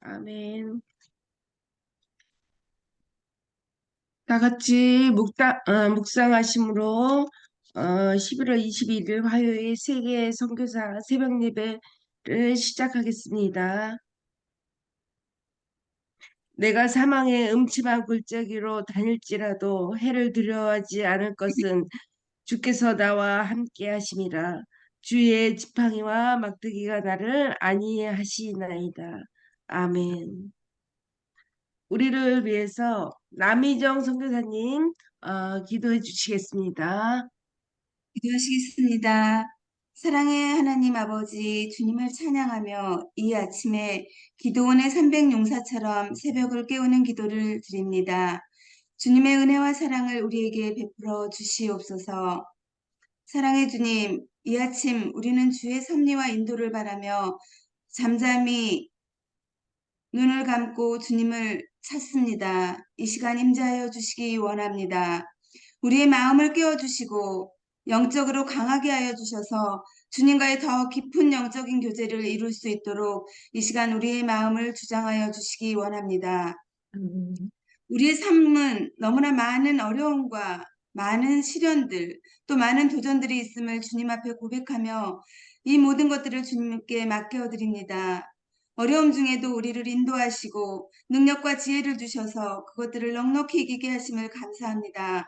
아멘. 다 같이 묵상하심으로 11월 22일 화요일 세계 선교사 새벽 예배를 시작하겠습니다. 내가 사망의 음침한 골짜기로 다닐지라도 해를 두려워하지 않을 것은 주께서 나와 함께 하심이라. 주의 지팡이와 막대기가 나를 안위하시나이다. 아멘. 우리를 위해서 남희정 선교사님 기도해 주시겠습니다. 기도하시겠습니다. 사랑의 하나님 아버지, 주님을 찬양하며 이 아침에 기도원의 300용사처럼 새벽을 깨우는 기도를 드립니다. 주님의 은혜와 사랑을 우리에게 베풀어 주시옵소서. 사랑의 주님, 이 아침 우리는 주의 섭리와 인도를 바라며 잠잠히 눈을 감고 주님을 찾습니다. 이 시간 임재하여 주시기 원합니다. 우리의 마음을 깨워주시고 영적으로 강하게 하여 주셔서 주님과의 더 깊은 영적인 교제를 이룰 수 있도록 이 시간 우리의 마음을 주장하여 주시기 원합니다. 우리의 삶은 너무나 많은 어려움과 많은 시련들, 또 많은 도전들이 있음을 주님 앞에 고백하며 이 모든 것들을 주님께 맡겨드립니다. 어려움 중에도 우리를 인도하시고 능력과 지혜를 주셔서 그것들을 넉넉히 이기게 하심을 감사합니다.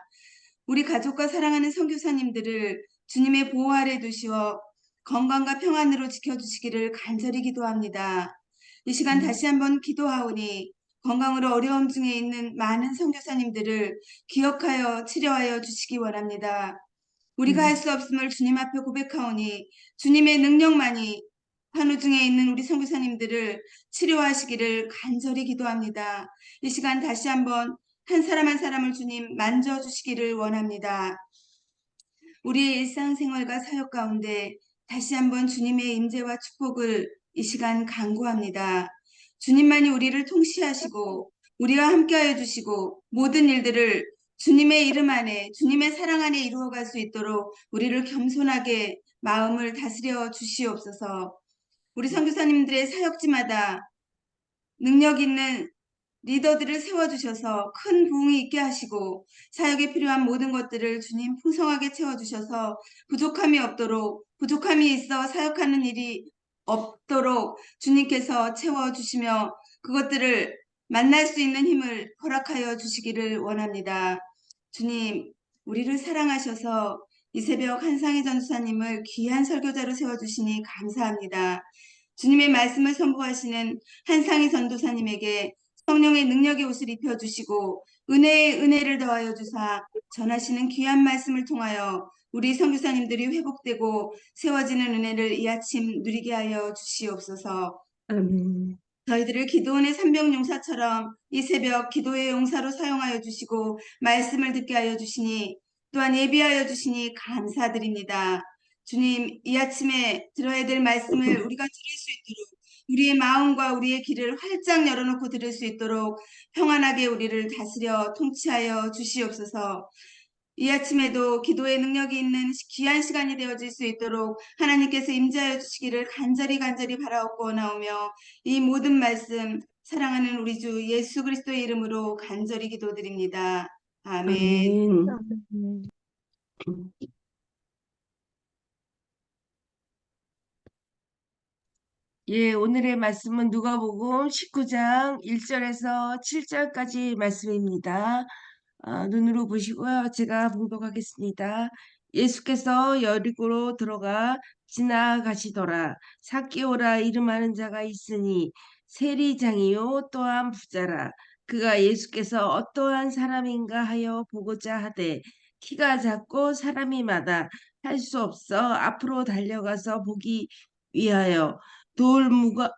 우리 가족과 사랑하는 선교사님들을 주님의 보호 아래 두시어 건강과 평안으로 지켜주시기를 간절히 기도합니다. 이 시간 다시 한번 기도하오니 건강으로 어려움 중에 있는 많은 선교사님들을 기억하여 치료하여 주시기 원합니다. 우리가 할 수 없음을 주님 앞에 고백하오니 주님의 능력만이 환우 중에 있는 우리 선교사님들을 치료하시기를 간절히 기도합니다. 이 시간 다시 한번 한 사람 한 사람을 주님 만져주시기를 원합니다. 우리의 일상생활과 사역 가운데 다시 한번 주님의 임재와 축복을 이 시간 간구합니다. 주님만이 우리를 통치하시고 우리와 함께하여 주시고 모든 일들을 주님의 이름 안에 주님의 사랑 안에 이루어갈 수 있도록 우리를 겸손하게 마음을 다스려 주시옵소서. 우리 선교사님들의 사역지마다 능력 있는 리더들을 세워주셔서 큰 부흥이 있게 하시고 사역에 필요한 모든 것들을 주님 풍성하게 채워주셔서 부족함이 없도록 부족함이 있어 사역하는 일이 없도록 주님께서 채워주시며 그것들을 만날 수 있는 힘을 허락하여 주시기를 원합니다. 주님, 우리를 사랑하셔서 이 새벽 한상희 전수사님을 귀한 설교자로 세워주시니 감사합니다. 주님의 말씀을 선포하시는 한상희 전도사님에게 성령의 능력의 옷을 입혀주시고 은혜의 은혜를 더하여 주사 전하시는 귀한 말씀을 통하여 우리 선교사님들이 회복되고 세워지는 은혜를 이 아침 누리게 하여 주시옵소서. 저희들을 기도원의 삼병용사처럼 이 새벽 기도의 용사로 사용하여 주시고 말씀을 듣게 하여 주시니 또한 예비하여 주시니 감사드립니다. 주님, 이 아침에 들어야 될 말씀을 우리가 들을 수 있도록 우리의 마음과 우리의 귀를 활짝 열어놓고 들을 수 있도록 평안하게 우리를 다스려 통치하여 주시옵소서. 이 아침에도 기도의 능력이 있는 귀한 시간이 되어질 수 있도록 하나님께서 임재하여 주시기를 간절히 바라옵고 나오며 이 모든 말씀 사랑하는 우리 주 예수 그리스도의 이름으로 간절히 기도드립니다. 아멘. 아멘. 예, 오늘의 말씀은 누가복음 19장 1절에서 7절까지 말씀입니다. 눈으로 보시고요. 제가 봉독하겠습니다. 예수께서 여리고로 들어가 지나가시더라. 삭개오라 이름하는 자가 있으니 세리장이요 또한 부자라. 그가 예수께서 어떠한 사람인가 하여 보고자 하되 키가 작고 사람이 많아 할 수 없어 앞으로 달려가서 보기 위하여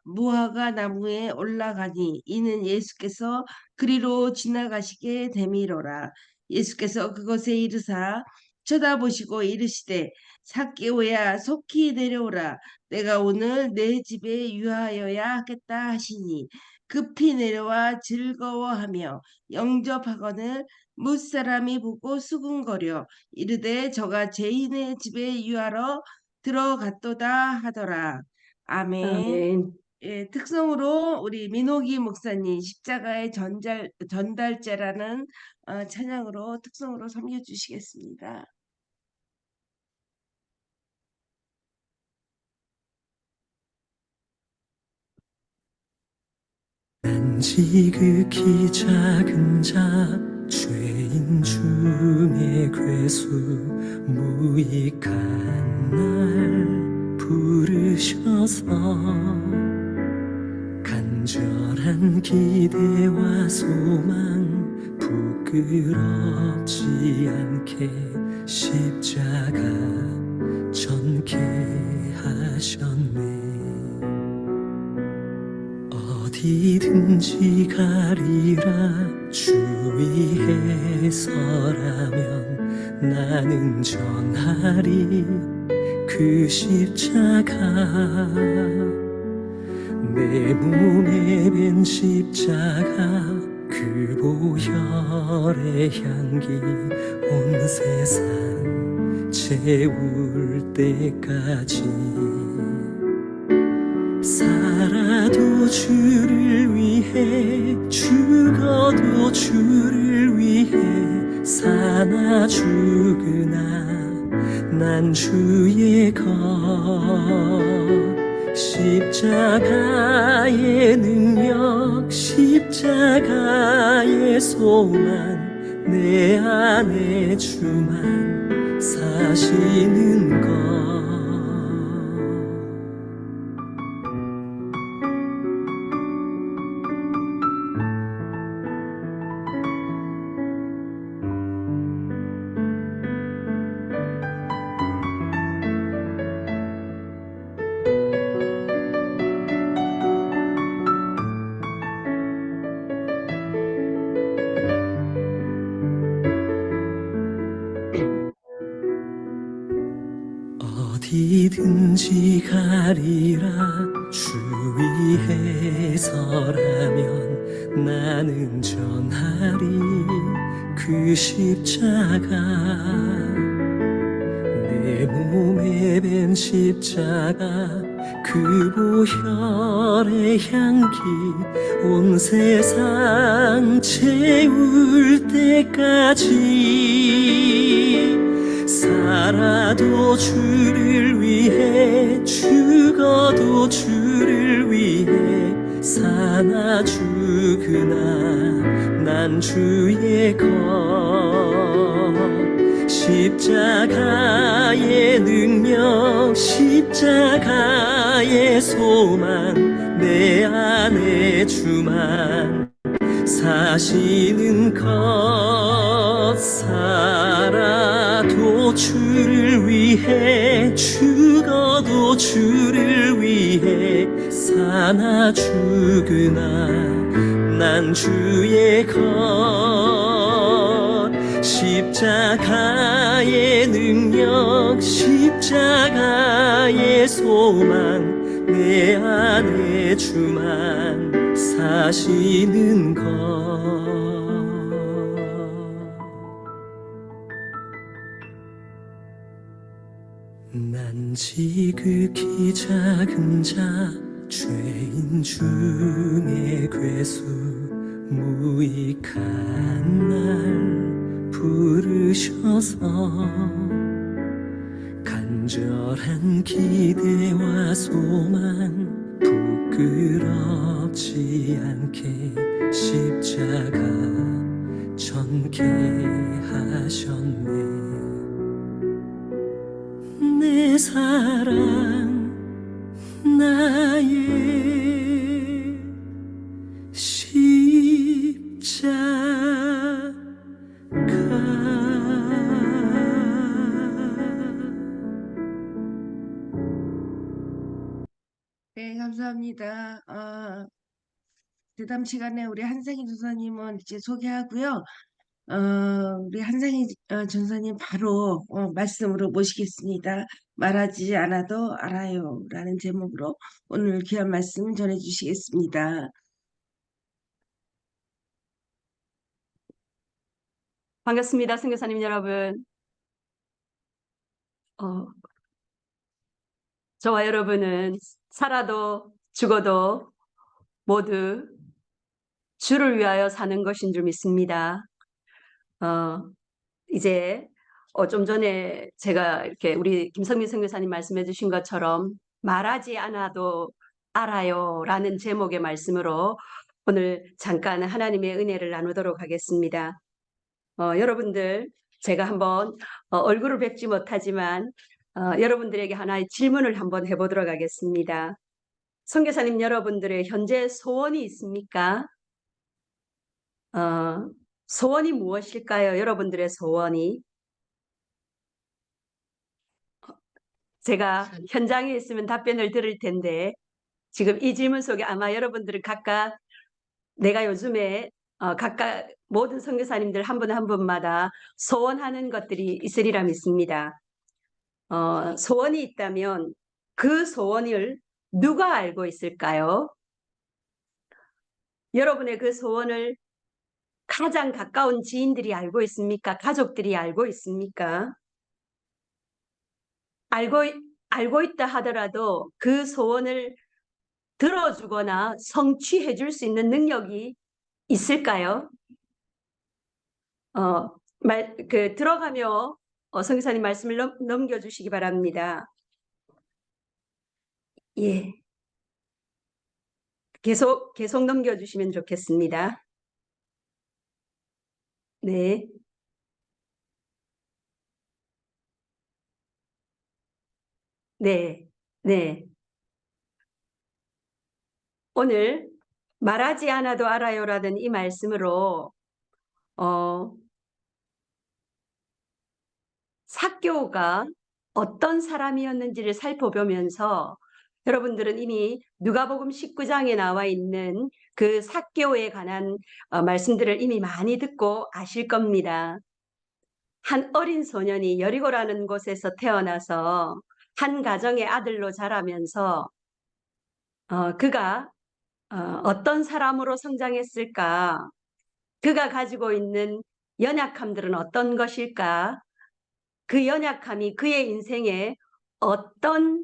무화과 나무에 올라가니 이는 예수께서 그리로 지나가시게 되미로라. 예수께서 그것에 이르사 쳐다보시고 이르시되 삭개오야 속히 내려오라. 내가 오늘 내 집에 유하여야 하겠다 하시니 급히 내려와 즐거워하며 영접하거늘 무사람이 보고 수군거려 이르되 저가 죄인의 집에 유하러 들어갔도다 하더라. 아멘. 아멘. 예, 특성으로 우리 민호기 목사님 십자가의 전달제라는 찬양으로 특성으로 섬겨주시겠습니다. 난 지극히 작은 자 죄인 중에 괴수 무익한 날 부르셔서 간절한 기대와 소망 부끄럽지 않게 십자가 전케 하셨네. 어디든지 가리라 주위에서라면 나는 전하리 그 십자가. 내 몸에 밴 십자가 그 보혈의 향기 온 세상 채울 때까지 살아도 주를 위해 죽어도 주를 위해 사나 죽으나 난 주의 것. 십자가의 능력 십자가의 소망 내 안에 주만 사시는 것. 어디든지 가리라 주위에서라면 나는 전하리 그 십자가. 내 몸에 밴 십자가 그 보혈의 향기 온 세상 채울 때까지 살아도 주를 위해 죽어도 주를 위해 사나 죽으나 난 주의 것. 십자가의 능력 십자가의 소망 내 안에 주만 사시는 것. 살아도 주를 위해 죽어도 주를 위해 사나 죽으나 난 주의 것. 십자가의 능력 십자가의 소망 내 안에 주만 사시는 것. 난 지극히 작은 자 죄인 중에 괴수 무익한 날 부르셔서 간절한 기대와 소망 부끄럽지 않게 십자가 전케 하셨네. 내 사랑 나의 십자가. 네, 감사합니다. 대담 시간에 우리 한상희 전사님은 이제 소개하고요. 우리 한상희 전사님 바로 말씀으로 모시겠습니다. 말하지 않아도 알아요. 라는 제목으로 오늘 귀한 말씀 전해주시겠습니다. 반갑습니다. 선교사님 여러분. 저와 여러분은 살아도 죽어도 모두 주를 위하여 사는 것인 줄 믿습니다. 이제 좀 전에 제가 이렇게 우리 김성민 선교사님 말씀해 주신 것처럼 말하지 않아도 알아요라는 제목의 말씀으로 오늘 잠깐 하나님의 은혜를 나누도록 하겠습니다. 여러분들 제가 한번 얼굴을 뵙지 못하지만 여러분들에게 하나의 질문을 한번 해보도록 하겠습니다. 선교사님 여러분들의 현재 소원이 있습니까? 소원이 무엇일까요? 여러분들의 소원이. 제가 현장에 있으면 답변을 들을 텐데 지금 이 질문 속에 아마 여러분들은 각각 내가 요즘에 각각 모든 선교사님들 한 분 한 분마다 소원하는 것들이 있으리라 믿습니다. 소원이 있다면 그 소원을 누가 알고 있을까요? 여러분의 그 소원을 가장 가까운 지인들이 알고 있습니까? 가족들이 알고 있습니까? 알고 있다 하더라도 그 소원을 들어주거나 성취해 줄 수 있는 능력이 있을까요? 들어가며 선교사님 말씀을 넘겨주시기 바랍니다. 예. 계속 넘겨주시면 좋겠습니다. 네. 네. 네. 오늘 말하지 않아도 알아요라는 이 말씀으로 삭개오가 어떤 사람이었는지를 살펴보면서 여러분들은 이미 누가복음 19장에 나와 있는 그 삭개오에 관한 말씀들을 이미 많이 듣고 아실 겁니다. 한 어린 소년이 여리고라는 곳에서 태어나서 한 가정의 아들로 자라면서 그가 어떤 사람으로 성장했을까? 그가 가지고 있는 연약함들은 어떤 것일까? 그 연약함이 그의 인생에 어떤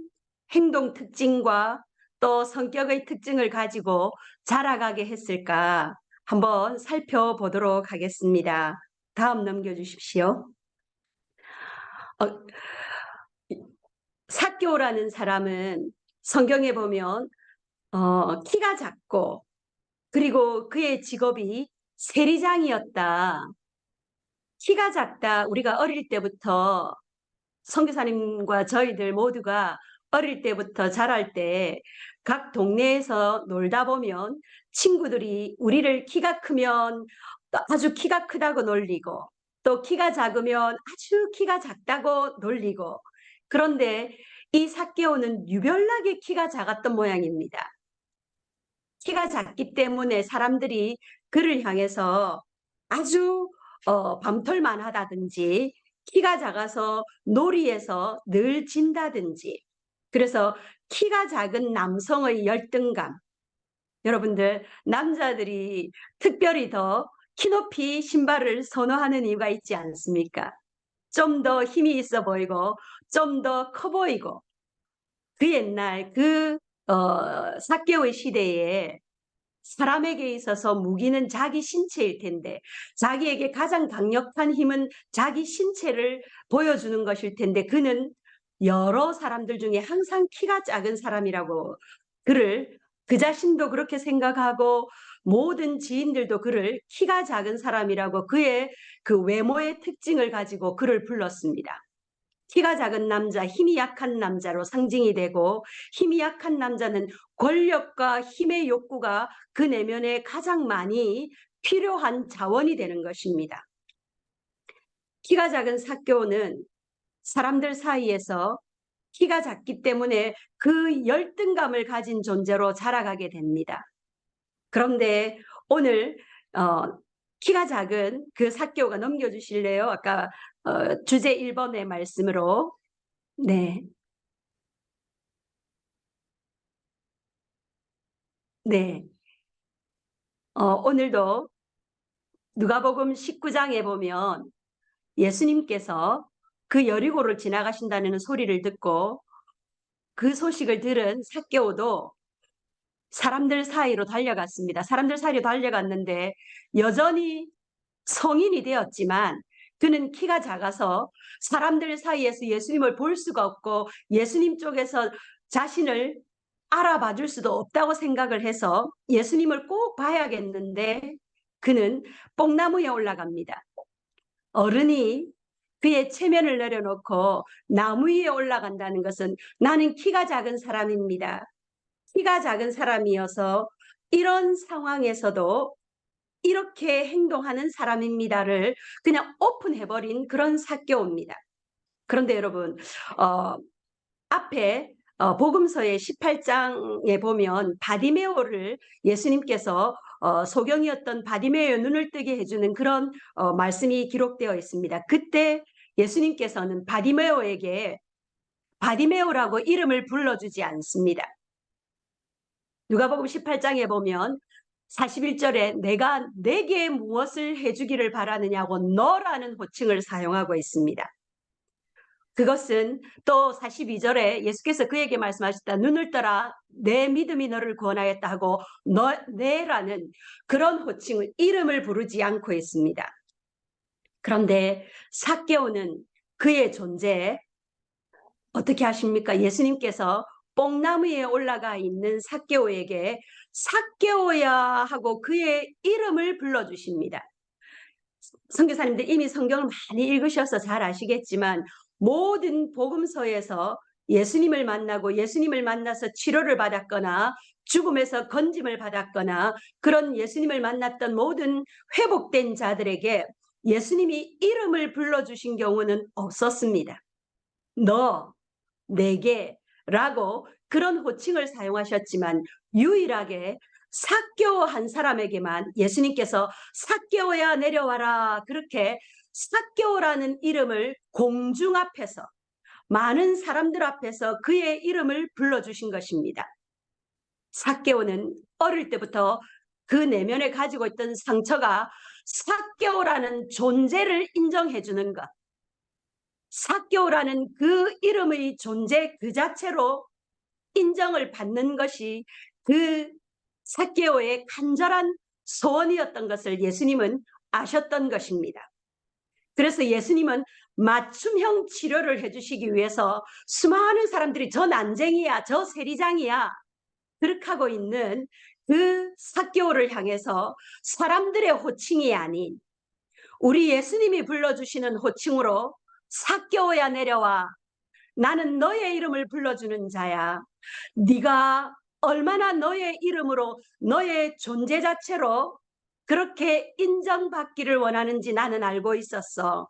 행동 특징과 또 성격의 특징을 가지고 자라가게 했을까? 한번 살펴보도록 하겠습니다. 다음 넘겨주십시오. 삭개오라는 사람은 성경에 보면 키가 작고 그리고 그의 직업이 세리장이었다. 키가 작다. 우리가 어릴 때부터 선교사님과 저희들 모두가 어릴 때부터 자랄 때 각 동네에서 놀다 보면 친구들이 우리를 키가 크면 또 아주 키가 크다고 놀리고 또 키가 작으면 아주 키가 작다고 놀리고 그런데 이 삭개오는 유별나게 키가 작았던 모양입니다. 키가 작기 때문에 사람들이 그를 향해서 아주 밤톨만 하다든지 키가 작아서 놀이에서 늘 진다든지 그래서 키가 작은 남성의 열등감 여러분들 남자들이 특별히 더 키높이 신발을 선호하는 이유가 있지 않습니까? 좀 더 힘이 있어 보이고 좀 더 커 보이고 그 옛날 삭개오의 시대에 사람에게 있어서 무기는 자기 신체일 텐데 자기에게 가장 강력한 힘은 자기 신체를 보여주는 것일 텐데 그는 여러 사람들 중에 항상 키가 작은 사람이라고 그 자신도 그렇게 생각하고 모든 지인들도 그를 키가 작은 사람이라고 그의 그 외모의 특징을 가지고 그를 불렀습니다. 키가 작은 남자, 힘이 약한 남자로 상징이 되고 힘이 약한 남자는 권력과 힘의 욕구가 그 내면에 가장 많이 필요한 자원이 되는 것입니다. 키가 작은 삭개오는 사람들 사이에서 키가 작기 때문에 그 열등감을 가진 존재로 자라가게 됩니다. 그런데 오늘 키가 작은 그 삭개오가 넘겨주실래요? 아까 주제 1번의 말씀으로. 네. 네. 오늘도 누가복음 19장에 보면 예수님께서 그 여리고를 지나가신다는 소리를 듣고 그 소식을 들은 삭개오도 사람들 사이로 달려갔습니다. 사람들 사이로 달려갔는데 여전히 성인이 되었지만 그는 키가 작아서 사람들 사이에서 예수님을 볼 수가 없고 예수님 쪽에서 자신을 알아봐 줄 수도 없다고 생각을 해서 예수님을 꼭 봐야겠는데 그는 뽕나무에 올라갑니다. 어른이 그의 체면을 내려놓고 나무 위에 올라간다는 것은 나는 키가 작은 사람입니다. 키가 작은 사람이어서 이런 상황에서도 이렇게 행동하는 사람입니다를 그냥 오픈해버린 그런 삭개오입니다. 그런데 여러분 앞에 복음서의 18장에 보면 바디메오를 예수님께서 소경이었던 바디메오의 눈을 뜨게 해주는 그런 말씀이 기록되어 있습니다. 그때 예수님께서는 바디메오에게 바디메오라고 이름을 불러주지 않습니다. 누가복음 18장에 보면 41절에 내가 내게 무엇을 해주기를 바라느냐고 너라는 호칭을 사용하고 있습니다. 그것은 또 42절에 예수께서 그에게 말씀하셨다. 눈을 떠라 내 믿음이 너를 구원하였다 하고 내라는 그런 호칭을 이름을 부르지 않고 있습니다. 그런데 삭개오는 그의 존재에 어떻게 하십니까? 예수님께서 뽕나무 위에 올라가 있는 삭개오에게 삭개오야 하고 그의 이름을 불러주십니다. 선교사님들 이미 성경을 많이 읽으셔서 잘 아시겠지만 모든 복음서에서 예수님을 만나고 예수님을 만나서 치료를 받았거나 죽음에서 건짐을 받았거나 그런 예수님을 만났던 모든 회복된 자들에게 예수님이 이름을 불러주신 경우는 없었습니다. 너, 내게 라고 그런 호칭을 사용하셨지만 유일하게 삭개오 한 사람에게만 예수님께서 삭개오야 내려와라 그렇게 삭개오라는 이름을 공중 앞에서 많은 사람들 앞에서 그의 이름을 불러주신 것입니다. 삭개오는 어릴 때부터 그 내면에 가지고 있던 상처가 삭개오라는 존재를 인정해 주는 것, 삭개오라는 그 이름의 존재 그 자체로 인정을 받는 것이 그 삭개오의 간절한 소원이었던 것을 예수님은 아셨던 것입니다. 그래서 예수님은 맞춤형 치료를 해주시기 위해서 수많은 사람들이 저 난쟁이야, 저 세리장이야 그렇게 하고 있는 그 삭개오를 향해서 사람들의 호칭이 아닌 우리 예수님이 불러주시는 호칭으로 삭개오야 내려와 나는 너의 이름을 불러주는 자야. 네가 얼마나 너의 이름으로 너의 존재 자체로 그렇게 인정받기를 원하는지 나는 알고 있었어.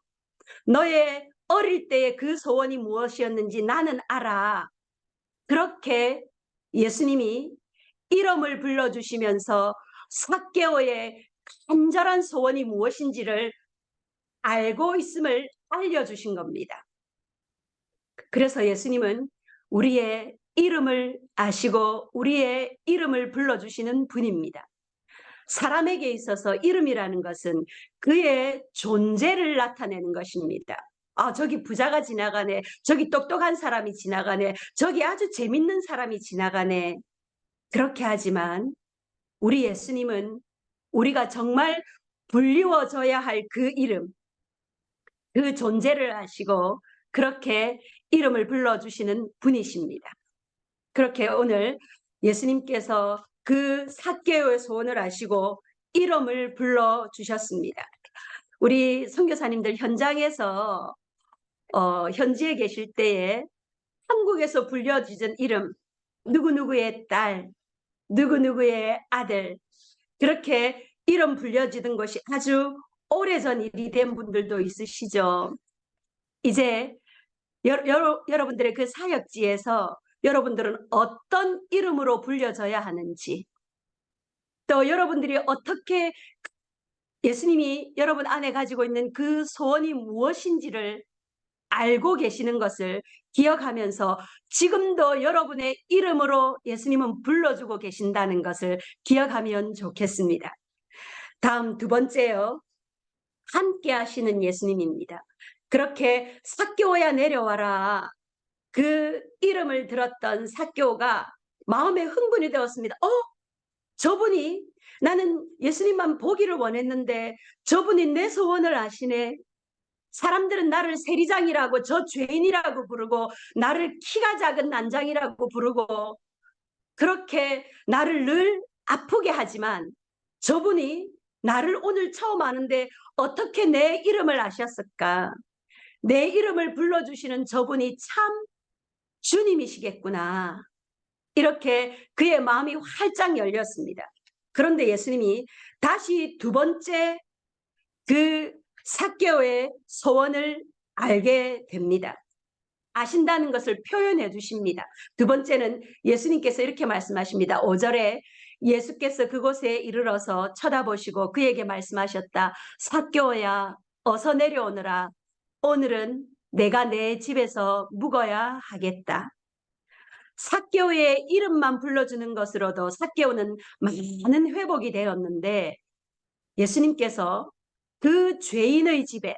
너의 어릴 때의 그 소원이 무엇이었는지 나는 알아. 그렇게 예수님이 이름을 불러주시면서 삭개오의 간절한 소원이 무엇인지를 알고 있음을 알려주신 겁니다. 그래서 예수님은 우리의 이름을 아시고 우리의 이름을 불러주시는 분입니다. 사람에게 있어서 이름이라는 것은 그의 존재를 나타내는 것입니다. 아, 저기 부자가 지나가네. 저기 똑똑한 사람이 지나가네. 저기 아주 재밌는 사람이 지나가네. 그렇게 하지만 우리 예수님은 우리가 정말 불리워져야 할 그 이름, 그 존재를 아시고 그렇게 이름을 불러주시는 분이십니다. 그렇게 오늘 예수님께서 그 삭개오의 소원을 아시고 이름을 불러주셨습니다. 우리 선교사님들 현장에서 현지에 계실 때에 한국에서 불려주던 이름 누구누구의 딸, 누구누구의 아들 그렇게 이름 불려지던 것이 아주 오래전 일이 된 분들도 있으시죠. 이제 여러분들의 그 사역지에서 여러분들은 어떤 이름으로 불려져야 하는지 또 여러분들이 어떻게 예수님이 여러분 안에 가지고 있는 그 소원이 무엇인지를 알고 계시는 것을 기억하면서 지금도 여러분의 이름으로 예수님은 불러주고 계신다는 것을 기억하면 좋겠습니다. 다음 두 번째요. 함께 하시는 예수님입니다. 그렇게 삭개오야 내려와라. 그 이름을 들었던 삭개오가 마음에 흥분이 되었습니다. 저분이 나는 예수님만 보기를 원했는데 저분이 내 소원을 아시네. 사람들은 나를 세리장이라고 저 죄인이라고 부르고 나를 키가 작은 난장이라고 부르고 그렇게 나를 늘 아프게 하지만 저분이 나를 오늘 처음 아는데 어떻게 내 이름을 아셨을까? 내 이름을 불러주시는 저분이 참 주님이시겠구나. 이렇게 그의 마음이 활짝 열렸습니다. 그런데 예수님이 다시 두 번째 그 삭개오의 소원을 알게 됩니다. 아신다는 것을 표현해 주십니다. 두 번째는 예수님께서 이렇게 말씀하십니다. 5절에 예수께서 그곳에 이르러서 쳐다보시고 그에게 말씀하셨다. 삭개오야, 어서 내려오너라. 오늘은 내가 내 집에서 묵어야 하겠다. 삭개오의 이름만 불러주는 것으로도 삭개오는 많은 회복이 되었는데 예수님께서 그 죄인의 집에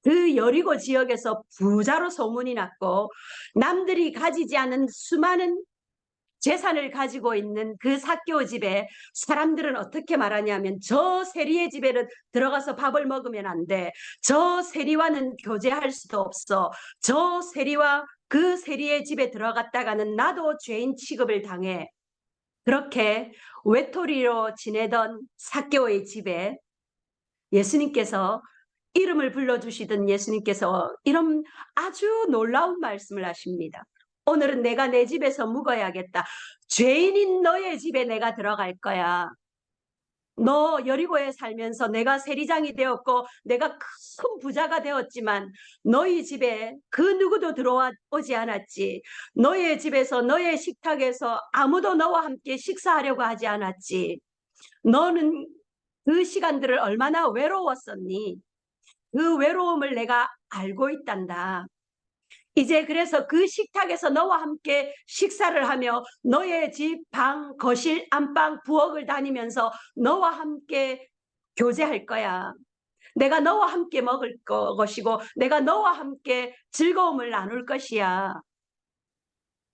그 여리고 지역에서 부자로 소문이 났고 남들이 가지지 않은 수많은 재산을 가지고 있는 그 삭개오 집에 사람들은 어떻게 말하냐면 저 세리의 집에는 들어가서 밥을 먹으면 안 돼. 저 세리와는 교제할 수도 없어. 저 세리와 그 세리의 집에 들어갔다가는 나도 죄인 취급을 당해. 그렇게 외톨이로 지내던 삭개오의 집에 예수님께서 이름을 불러주시던 예수님께서 이런 아주 놀라운 말씀을 하십니다. 오늘은 내가 내 집에서 묵어야겠다. 죄인인 너의 집에 내가 들어갈 거야. 너 여리고에 살면서 내가 세리장이 되었고 내가 큰 부자가 되었지만 너희 집에 그 누구도 들어오지 않았지. 너의 집에서 너의 식탁에서 아무도 너와 함께 식사하려고 하지 않았지. 너는 그 시간들을 얼마나 외로웠었니? 그 외로움을 내가 알고 있단다. 이제 그래서 그 식탁에서 너와 함께 식사를 하며 너의 집, 방, 거실, 안방, 부엌을 다니면서 너와 함께 교제할 거야. 내가 너와 함께 먹을 것이고 내가 너와 함께 즐거움을 나눌 것이야.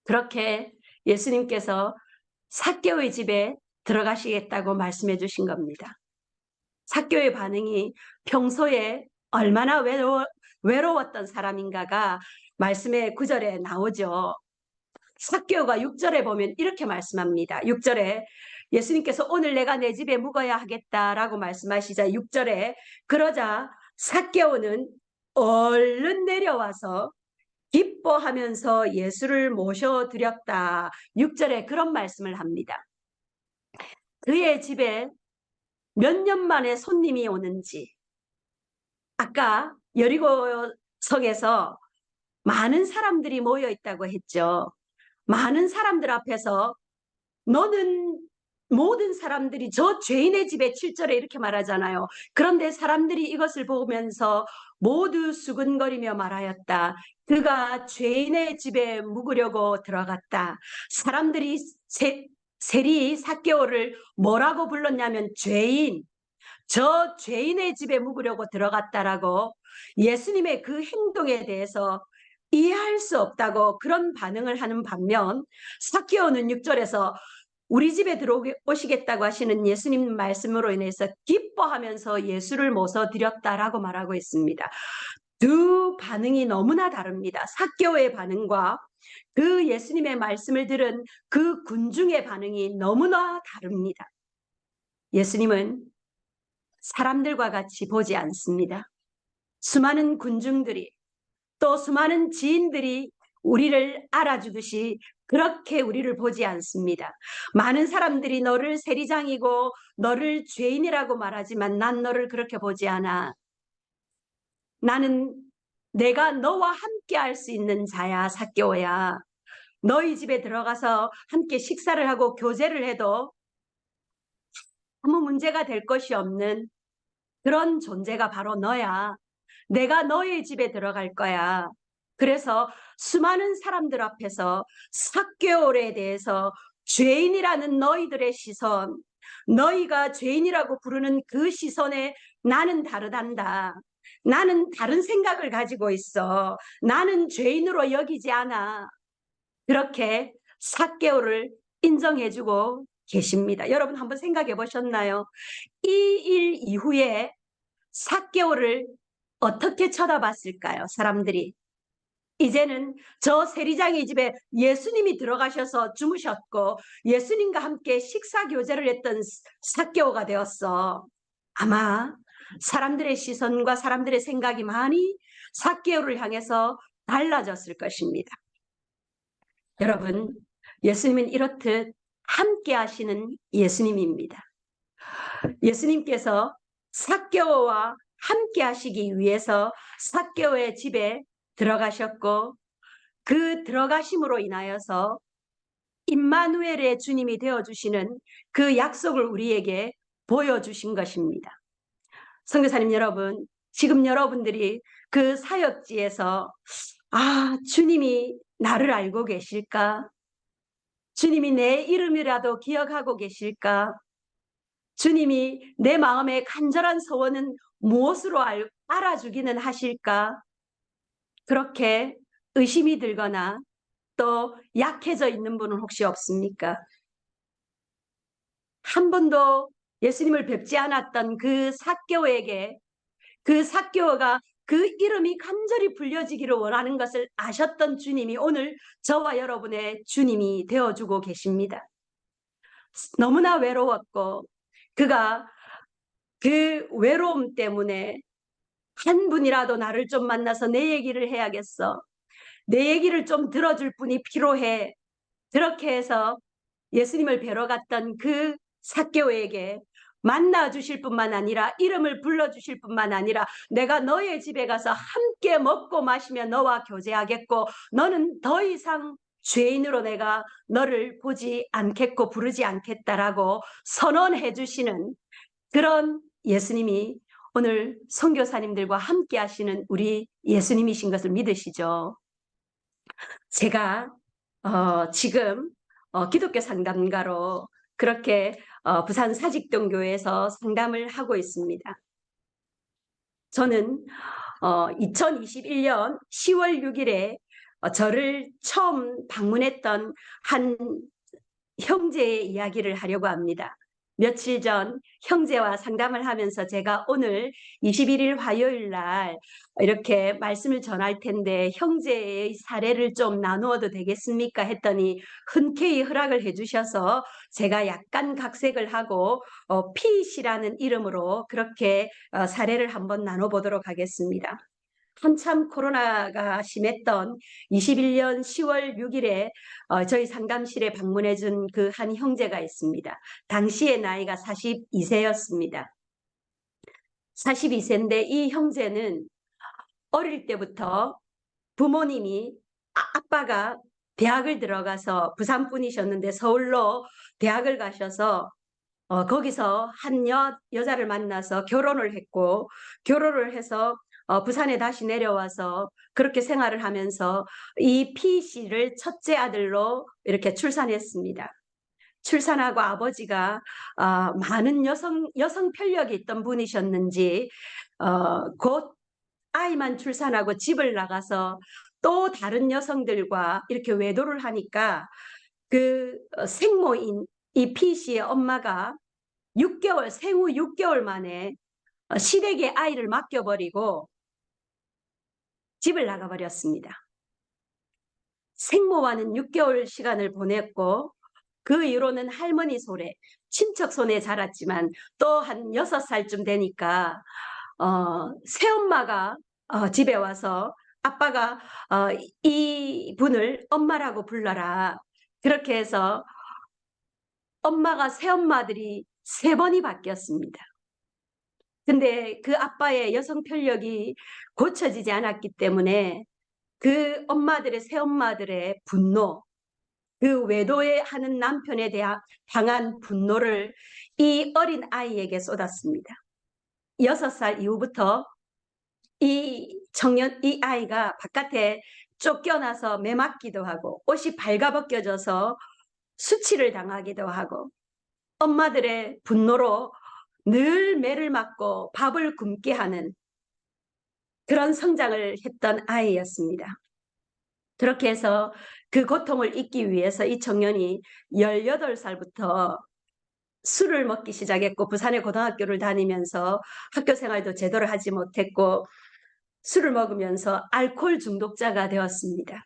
그렇게 예수님께서 삭개오의 집에 들어가시겠다고 말씀해 주신 겁니다. 삭개오의 반응이 평소에 얼마나 외로웠던 사람인가가 말씀의 9절에 나오죠. 삭개오가 6절에 보면 이렇게 말씀합니다. 6절에 예수님께서 오늘 내가 내 집에 묵어야 하겠다라고 말씀하시자 6절에 그러자 삭개오는 얼른 내려와서 기뻐하면서 예수를 모셔드렸다. 6절에 그런 말씀을 합니다. 그의 집에 몇 년 만에 손님이 오는지 아까 여리고 성에서 많은 사람들이 모여 있다고 했죠. 많은 사람들 앞에서 너는 모든 사람들이 저 죄인의 집에 7절에 이렇게 말하잖아요. 그런데 사람들이 이것을 보면서 모두 수근거리며 말하였다. 그가 죄인의 집에 묵으려고 들어갔다. 사람들이 세리 삭개오를 뭐라고 불렀냐면 죄인. 저 죄인의 집에 묵으려고 들어갔다라고 예수님의 그 행동에 대해서 이해할 수 없다고 그런 반응을 하는 반면 삭개오는 6절에서 우리 집에 들어오시겠다고 하시는 예수님 말씀으로 인해서 기뻐하면서 예수를 모셔드렸다라고 말하고 있습니다. 두 반응이 너무나 다릅니다. 삭개오의 반응과 그 예수님의 말씀을 들은 그 군중의 반응이 너무나 다릅니다. 예수님은 사람들과 같이 보지 않습니다. 수많은 군중들이 또 수많은 지인들이 우리를 알아주듯이 그렇게 우리를 보지 않습니다. 많은 사람들이 너를 세리장이고 너를 죄인이라고 말하지만 난 너를 그렇게 보지 않아. 나는 내가 너와 함께 할 수 있는 자야, 삭개오야. 너희 집에 들어가서 함께 식사를 하고 교제를 해도 아무 문제가 될 것이 없는 그런 존재가 바로 너야. 내가 너의 집에 들어갈 거야. 그래서 수많은 사람들 앞에서 삭개오에 대해서 죄인이라는 너희들의 시선, 너희가 죄인이라고 부르는 그 시선에 나는 다르단다. 나는 다른 생각을 가지고 있어. 나는 죄인으로 여기지 않아. 그렇게 삭개오를 인정해주고 계십니다. 여러분 한번 생각해 보셨나요? 이 일 이후에 삭개오를 어떻게 쳐다봤을까요? 사람들이. 이제는 저 세리장의 집에 예수님이 들어가셔서 주무셨고 예수님과 함께 식사 교제를 했던 삭개오가 되었어. 아마 사람들의 시선과 사람들의 생각이 많이 삭개오를 향해서 달라졌을 것입니다. 여러분, 예수님은 이렇듯 함께 하시는 예수님입니다. 예수님께서 삭개오와 함께 하시기 위해서 삭개오의 집에 들어가셨고 그 들어가심으로 인하여서 임마누엘의 주님이 되어주시는 그 약속을 우리에게 보여주신 것입니다. 선교사님 여러분, 지금 여러분들이 그 사역지에서 주님이 나를 알고 계실까? 주님이 내 이름이라도 기억하고 계실까? 주님이 내 마음의 간절한 소원은 무엇으로 알아주기는 하실까? 그렇게 의심이 들거나 또 약해져 있는 분은 혹시 없습니까? 한 번도 예수님을 뵙지 않았던 그 삭개오에게 그 삭개오가 그 이름이 간절히 불려지기를 원하는 것을 아셨던 주님이 오늘 저와 여러분의 주님이 되어주고 계십니다. 너무나 외로웠고 그가 그 외로움 때문에 한 분이라도 나를 좀 만나서 내 얘기를 해야겠어. 내 얘기를 좀 들어줄 분이 필요해. 그렇게 해서 예수님을 뵈러 갔던 그 삭개오에게 만나 주실 뿐만 아니라 이름을 불러 주실 뿐만 아니라 내가 너의 집에 가서 함께 먹고 마시며 너와 교제하겠고 너는 더 이상 죄인으로 내가 너를 보지 않겠고 부르지 않겠다라고 선언해 주시는 그런 예수님이 오늘 선교사님들과 함께 하시는 우리 예수님이신 것을 믿으시죠? 제가 지금 기독교 상담가로 그렇게 부산 사직동교회에서 상담을 하고 있습니다. 저는 2021년 10월 6일에 저를 처음 방문했던 한 형제의 이야기를 하려고 합니다. 며칠 전 형제와 상담을 하면서 제가 오늘 21일 화요일 날 이렇게 말씀을 전할 텐데 형제의 사례를 좀 나누어도 되겠습니까? 했더니 흔쾌히 허락을 해주셔서 제가 약간 각색을 하고 피시라는 이름으로 그렇게 사례를 한번 나눠보도록 하겠습니다. 한참 코로나가 심했던 21년 10월 6일에 저희 상담실에 방문해 준 그 한 형제가 있습니다. 당시의 나이가 42세였습니다. 42세인데 이 형제는 어릴 때부터 부모님이 아빠가 대학을 들어가서 부산 분이셨는데 서울로 대학을 가셔서 거기서 한 여자를 만나서 결혼을 했고 결혼을 해서 부산에 다시 내려와서 그렇게 생활을 하면서 이 피 씨를 첫째 아들로 이렇게 출산했습니다. 출산하고 아버지가 많은 여성 편력이 있던 분이셨는지 곧 아이만 출산하고 집을 나가서 또 다른 여성들과 이렇게 외도를 하니까 그 생모인 이 피 씨의 엄마가 생후 6개월 만에 시댁에 아이를 맡겨버리고 집을 나가버렸습니다. 생모와는 6개월 시간을 보냈고 그 이후로는 할머니 손에 친척 손에 자랐지만 또 한 6살쯤 되니까 새엄마가 집에 와서 아빠가 이 분을 엄마라고 불러라. 그렇게 해서 엄마가 새엄마들이 3번이 바뀌었습니다. 근데 그 아빠의 여성 편력이 고쳐지지 않았기 때문에 그 엄마들의 새엄마들의 분노, 그 외도에 하는 남편에 대한 당한 분노를 이 어린 아이에게 쏟았습니다. 6살 이후부터 이 아이가 바깥에 쫓겨나서 매맞기도 하고 옷이 발가벗겨져서 수치를 당하기도 하고 엄마들의 분노로 늘 매를 맞고 밥을 굶게 하는 그런 성장을 했던 아이였습니다. 그렇게 해서 그 고통을 잊기 위해서 이 청년이 18살부터 술을 먹기 시작했고 부산의 고등학교를 다니면서 학교 생활도 제대로 하지 못했고 술을 먹으면서 알코올 중독자가 되었습니다.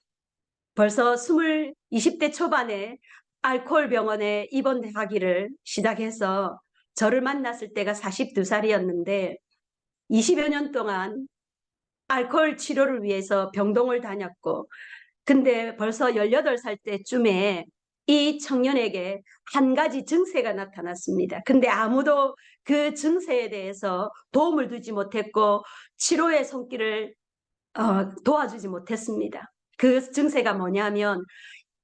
벌써 20대 초반에 알코올 병원에 입원하기를 시작해서 저를 만났을 때가 42살이었는데 20여 년 동안 알코올 치료를 위해서 병동을 다녔고 근데 벌써 18살 때쯤에 이 청년에게 한 가지 증세가 나타났습니다. 근데 아무도 그 증세에 대해서 도움을 주지 못했고 치료의 손길을 도와주지 못했습니다. 그 증세가 뭐냐면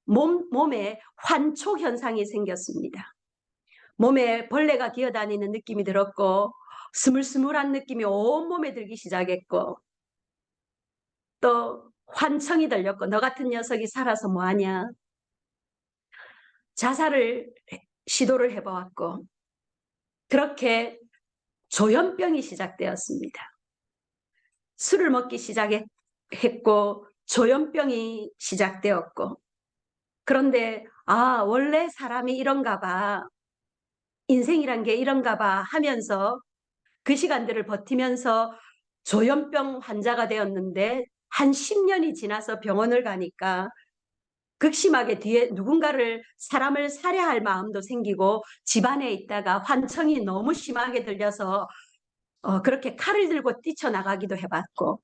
몸에 환촉 현상이 생겼습니다. 몸에 벌레가 기어다니는 느낌이 들었고 스물스물한 느낌이 온몸에 들기 시작했고 또 환청이 들렸고 너 같은 녀석이 살아서 뭐하냐. 자살을 시도를 해보았고 그렇게 조현병이 시작되었습니다. 술을 먹기 시작했고 조현병이 시작되었고 그런데 원래 사람이 이런가 봐. 인생이란 게 이런가 봐 하면서 그 시간들을 버티면서 조현병 환자가 되었는데 한 10년이 지나서 병원을 가니까 극심하게 뒤에 사람을 살해할 마음도 생기고 집안에 있다가 환청이 너무 심하게 들려서 그렇게 칼을 들고 뛰쳐나가기도 해봤고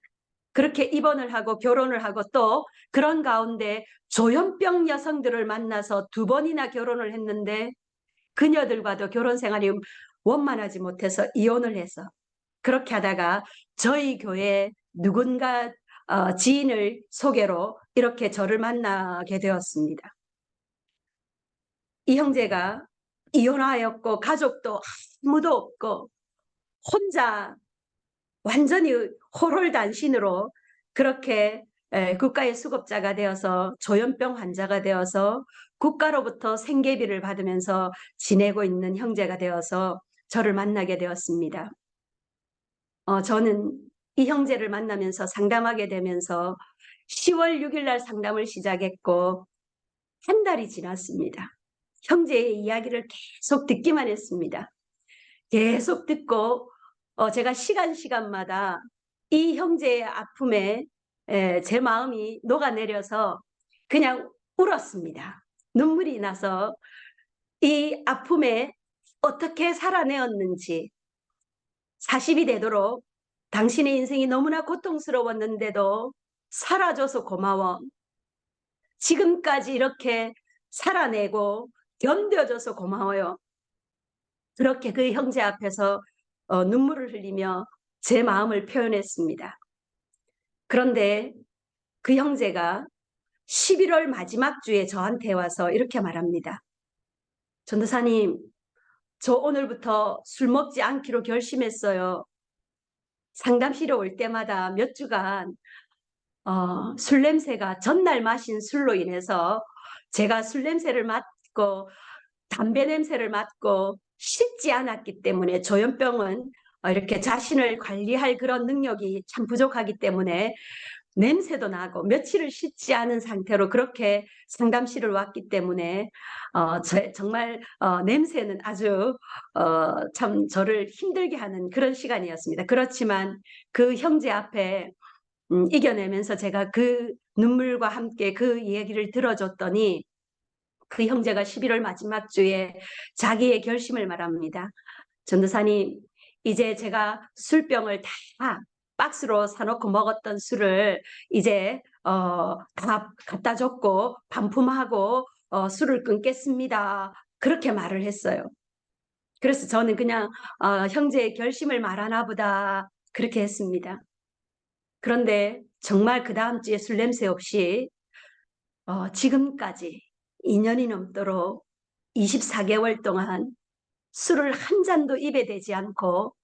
그렇게 입원을 하고 결혼을 하고 또 그런 가운데 조현병 여성들을 만나서 2번이나 결혼을 했는데 그녀들과도 결혼 생활이 원만하지 못해서 이혼을 해서 그렇게 하다가 저희 교회 누군가 지인을 소개로 이렇게 저를 만나게 되었습니다. 이 형제가 이혼하였고 가족도 아무도 없고 혼자 완전히 호롤단신으로 그렇게 국가의 수급자가 되어서 조현병 환자가 되어서 국가로부터 생계비를 받으면서 지내고 있는 형제가 되어서 저를 만나게 되었습니다. 저는 이 형제를 만나면서 상담하게 되면서 10월 6일 날 상담을 시작했고 한 달이 지났습니다. 형제의 이야기를 계속 듣기만 했습니다. 계속 듣고 제가 시간마다 이 형제의 아픔에 제 마음이 녹아내려서 그냥 울었습니다. 눈물이 나서 이 아픔에 어떻게 살아내었는지 40이 되도록 당신의 인생이 너무나 고통스러웠는데도 살아줘서 고마워. 지금까지 이렇게 살아내고 견뎌줘서 고마워요. 그렇게 그 형제 앞에서 눈물을 흘리며 제 마음을 표현했습니다. 그런데 그 형제가 11월 마지막 주에 저한테 와서 이렇게 말합니다. 전도사님, 저 오늘부터 술 먹지 않기로 결심했어요. 상담실에 올 때마다 몇 주간 술 냄새가 전날 마신 술로 인해서 제가 술 냄새를 맡고 담배 냄새를 맡고 씻지 않았기 때문에 조현병은 이렇게 자신을 관리할 그런 능력이 참 부족하기 때문에 냄새도 나고 며칠을 씻지 않은 상태로 그렇게 상담실을 왔기 때문에 정말 냄새는 아주 참 저를 힘들게 하는 그런 시간이었습니다. 그렇지만 그 형제 앞에 이겨내면서 제가 그 눈물과 함께 그 얘기를 들어줬더니 그 형제가 11월 마지막 주에 자기의 결심을 말합니다. 전도사님, 이제 제가 술병을 다 박스로 사놓고 먹었던 술을 이제 다 갖다 줬고 반품하고 술을 끊겠습니다. 그렇게 말을 했어요. 그래서 저는 그냥 형제의 결심을 말하나 보다 그렇게 했습니다. 그런데 정말 그 다음 주에 술 냄새 없이 지금까지 2년이 넘도록 24개월 동안 술을 한 잔도 입에 대지 않고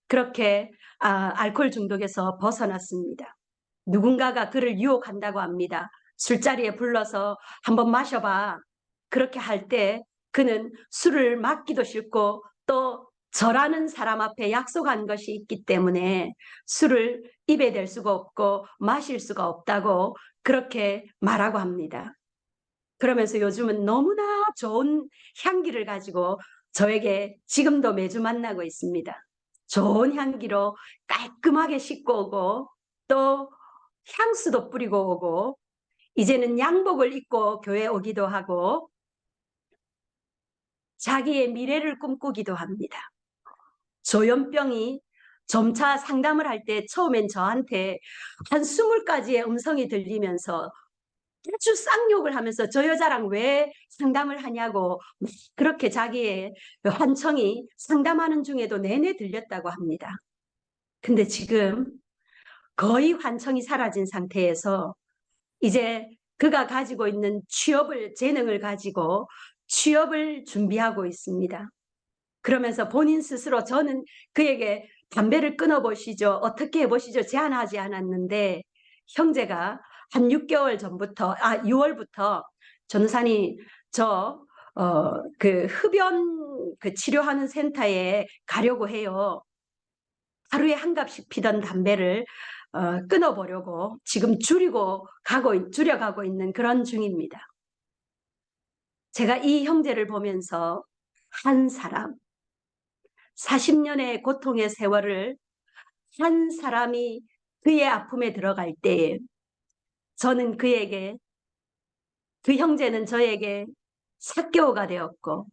그렇게 알코올 중독에서 벗어났습니다. 누군가가 그를 유혹한다고 합니다. 술자리에 불러서 한번 마셔봐. 그렇게 할 때 그는 술을 맞기도 싫고 또 저라는 사람 앞에 약속한 것이 있기 때문에 술을 입에 댈 수가 없고 마실 수가 없다고 그렇게 말하고 합니다. 그러면서 요즘은 너무나 좋은 향기를 가지고 저에게 지금도 매주 만나고 있습니다. 좋은 향기로 깔끔하게 씻고 오고 또 향수도 뿌리고 오고 이제는 양복을 입고 교회 오기도 하고 자기의 미래를 꿈꾸기도 합니다. 조현병이 점차 상담을 할 때 처음엔 저한테 한 20가지의 음성이 들리면서 아주 쌍욕을 하면서 저 여자랑 왜 상담을 하냐고 그렇게 자기의 환청이 상담하는 중에도 내내 들렸다고 합니다. 근데 지금 거의 환청이 사라진 상태에서 이제 그가 가지고 있는 재능을 가지고 취업을 준비하고 있습니다. 그러면서 본인 스스로 저는 그에게 담배를 끊어보시죠. 어떻게 해보시죠. 제안하지 않았는데 형제가 한 6개월 전부터, 6월부터 전우산이 그 흡연 그 치료하는 센터에 가려고 해요. 하루에 한 갑씩 피던 담배를 끊어보려고 지금 줄여가고 있는 그런 중입니다. 제가 이 형제를 보면서 한 사람, 40년의 고통의 세월을 한 사람이 그의 아픔에 들어갈 때에 저는 그 형제는 저에게 삭개오가 되었고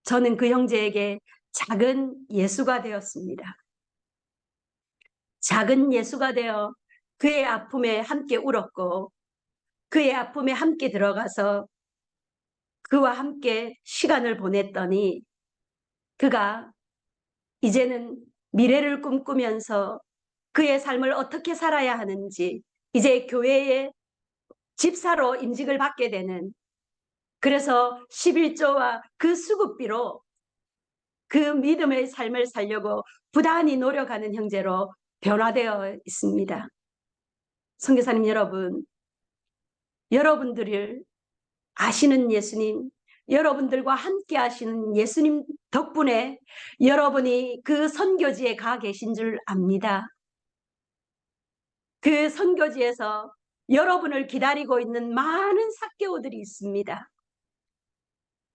저는 그 형제에게 작은 예수가 되었습니다. 작은 예수가 되어 그의 아픔에 함께 울었고 그의 아픔에 함께 들어가서 그와 함께 시간을 보냈더니 그가 이제는 미래를 꿈꾸면서 그의 삶을 어떻게 살아야 하는지 이제 교회의 집사로 임직을 받게 되는 그래서 11조와 그 수급비로 그 믿음의 삶을 살려고 부단히 노력하는 형제로 변화되어 있습니다. 선교사님 여러분, 여러분들을 아시는 예수님, 여러분들과 함께 하시는 예수님 덕분에 여러분이 그 선교지에 가 계신 줄 압니다. 그 선교지에서 여러분을 기다리고 있는 많은 삭개오들이 있습니다.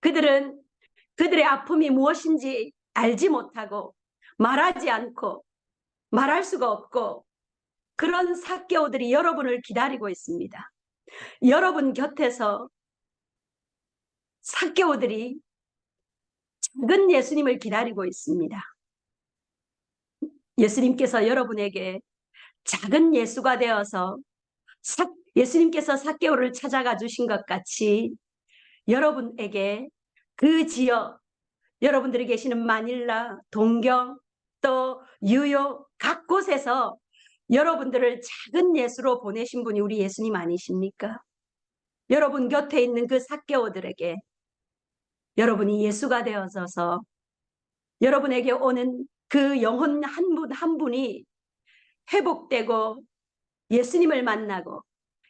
그들은 그들의 아픔이 무엇인지 알지 못하고 말하지 않고 말할 수가 없고 그런 삭개오들이 여러분을 기다리고 있습니다. 여러분 곁에서 삭개오들이 작은 예수님을 기다리고 있습니다. 예수님께서 여러분에게 작은 예수가 되어서 예수님께서 삭개오를 찾아가 주신 것 같이 여러분에게 그 지역, 여러분들이 계시는 마닐라, 동경, 또 뉴욕 각 곳에서 여러분들을 작은 예수로 보내신 분이 우리 예수님 아니십니까? 여러분 곁에 있는 그 삭개오들에게 여러분이 예수가 되어서 여러분에게 오는 그 영혼 한 분 한 분이 회복되고 예수님을 만나고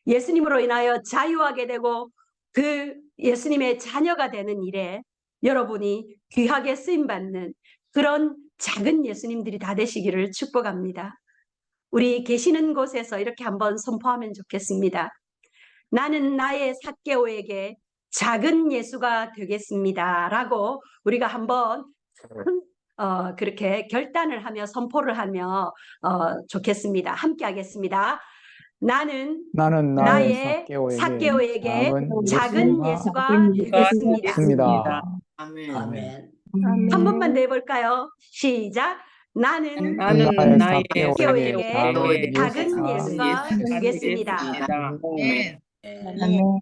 예수님으로 인하여 자유하게 되고 그 예수님의 자녀가 되는 일에 여러분이 귀하게 쓰임받는 그런 작은 예수님들이 다 되시기를 축복합니다. 우리 계시는 곳에서 이렇게 한번 선포하면 좋겠습니다. 나는 나의 삭개오에게 작은 예수가 되겠습니다. 라고 우리가 한번 그렇게 결단을 하며 선포를 하며 좋겠습니다. 함께 하겠습니다. 나는 나는 나의 나의 삭개오에게 작은 작은 예수가 예수가 되겠습니다. 되겠습니다. 아멘. 아멘. 한 번만 더 해볼까요? 시작. 나는 나는 나의 나의 삭개오에게 삭개오에게 작은 예수가 되겠습니다. 아멘.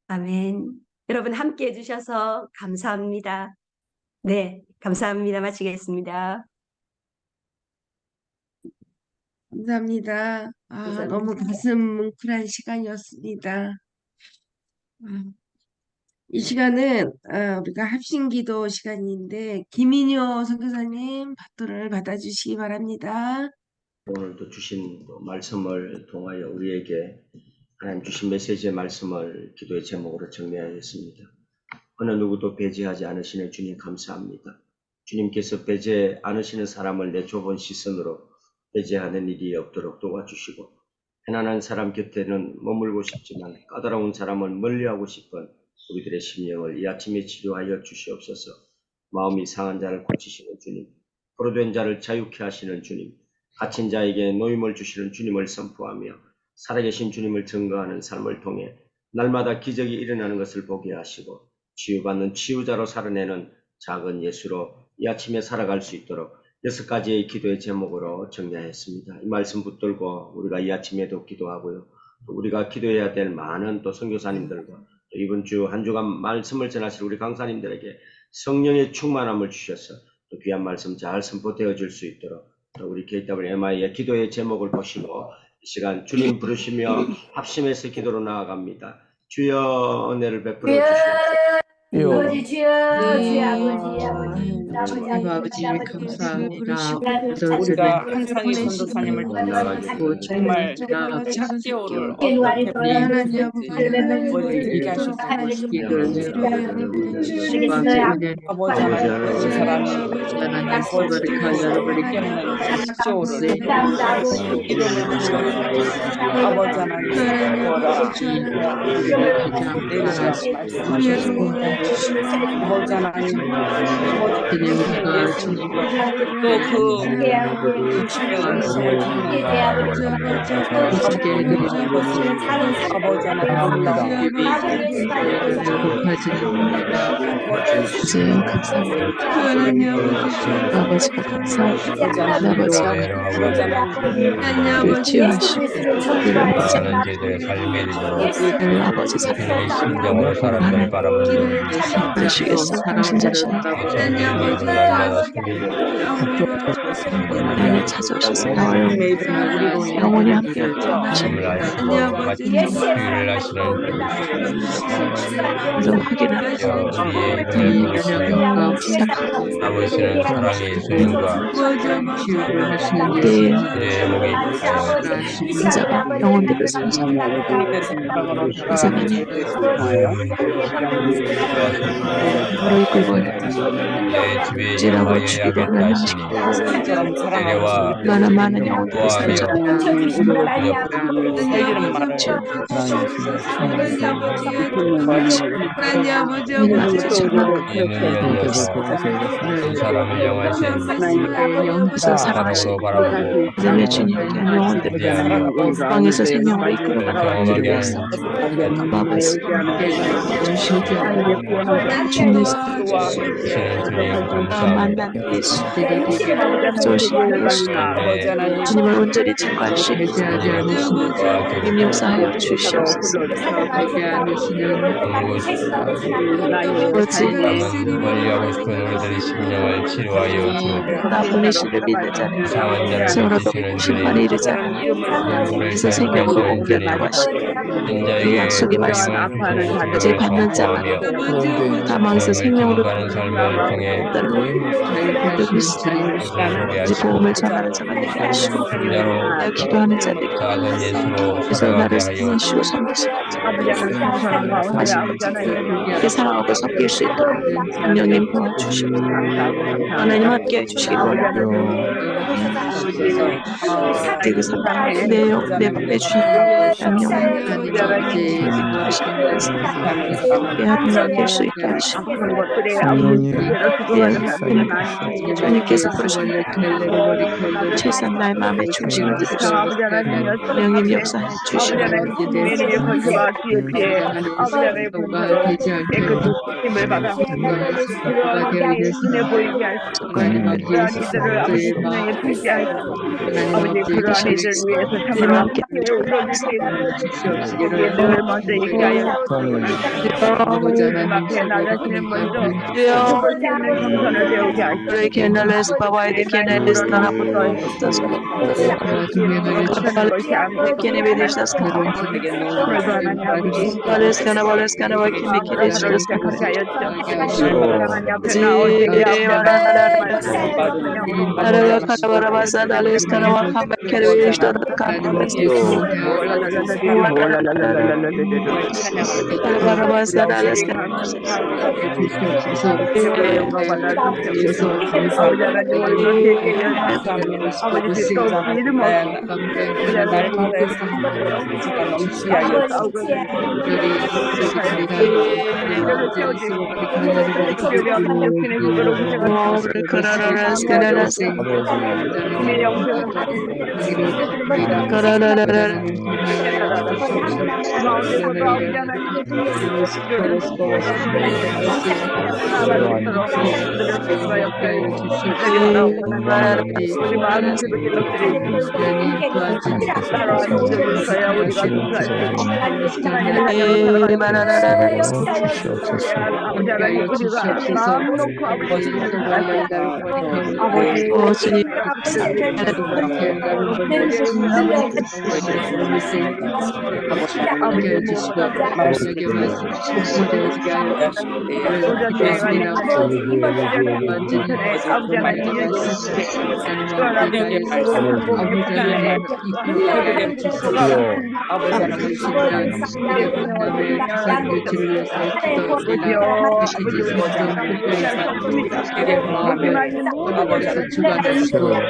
아멘. 여러분 함께 해주셔서 감사합니다. 네, 감사합니다. 마치겠습니다. 감사합니다. 감사합니다. 너무 가슴 뭉클한 시간이었습니다. 이 시간은 우리가 합심기도 시간인데 김인효 선교사님 바톤을 받아주시기 바랍니다. 오늘도 주신 말씀을 통하여 우리에게 하나님 주신 메시지의 말씀을 기도의 제목으로 정리하였습니다. 어느 누구도 배제하지 않으시는 주님 감사합니다. 주님께서 배제 않으시는 사람을 내 좁은 시선으로 배제하는 일이 없도록 도와주시고 편안한 사람 곁에는 머물고 싶지만 까다로운 사람을 멀리하고 싶은 우리들의 심령을 이 아침에 치료하여 주시옵소서. 마음이 상한 자를 고치시는 주님, 포로된 자를 자유케 하시는 주님, 갇힌 자에게 노임을 주시는 주님을 선포하며 살아계신 주님을 증거하는 삶을 통해 날마다 기적이 일어나는 것을 보게 하시고 치유받는 치유자로 살아내는 작은 예수로 이 아침에 살아갈 수 있도록 6가지의 기도의 제목으로 정리하였습니다. 이 말씀 붙들고 우리가 이 아침에도 기도하고요. 또 우리가 기도해야 될 많은 또 선교사님들과 또 이번 주 한 주간 말씀을 전하실 우리 강사님들에게 성령의 충만함을 주셔서 또 귀한 말씀 잘 선포되어 줄 수 있도록 또 우리 KWMI의 기도의 제목을 보시고 이 시간 주님 부르시며 합심해서 기도로 나아갑니다. 주여 은혜를 베풀어 주시옵소서. 아버지 주여 네. 주여 아버지 아이고, 아버지 감사합니다. 우리가 한상희 전도사님을 만나가지고 정말 작은 학교를 새끼 어떻게 하나님 배우는지 아버지 얘기하실 수 아버지 아버지 그 사람이 학교를 아버지 하나님 보라 내려가시 말씀하셨고 아버지 하나님 또그 주님의 음성을 듣는 아버지 하나님 아버지가 감사합니다. 아버지가 치유하시고 제도의 삶의 리듬을 아버지 의 심정으로 사람들을 바라보는 사랑하시겠어. 당신 자신을 나를 찾아오셔서 나와 영원히 함께 힘을 하시고 마치 주의를 하시는 좀 확인하면서 이 면역과 시작하고 아버지는 사랑의 예수님과 치유를 하시는 내 제목이 인자가 영혼들을 살리시는 이상하니 바로 이끌고 내 집에 지라고 영화에 죽이고 야겠다 하시니 멸망시키고 내려와 얼마나 많은 영혼들을 보아하며 그 사람을 영하신 영에서 살아가신 사랑으로 바라보고 믿음의 주님께 영혼들을 왕에서 생명으로 이끌어가는 일을 위해서 아버지 주님께서 주시는 주님 감사합니다. 만난 예수 조시는 예수 주님을 온전히 증거하시는 주님 역사하여 주시옵소서. 아버지 멀리하고 싶은 우리들의 심령을 치료하여 주옵소서. 나 보내시를 믿는 자는 상한 자를 세월호도 고치시는 심판에 주님 이르지 않으니 눈물을 그래서 생명으로 닦으시는 옮겼다고 하시니 그 약속이 말씀 이제 받는 자만 사망에서 생명으로 가는 삶을 통해 여기 이제 복음을 전하는 자가 되게 하시고 나 기도하는 자 되게 작은 예수로 그래서 나를 살아가게 하여 사랑하시고 섬기시는 자 이렇게 사랑하고 섬길 수 있도록 성령님 도와주시고 하나님 함께 해주시기 원합니다. 그리고 내 주님의 영혼을 함께 수 있게 하시고 주님께서 부르셨는 최선 나의 마음의 중심을 들으시고 영임 역사해 주시고 Sadales Karawaka Kervish Kanasto Barabas Sadales 날마다에서 지가 넘치하여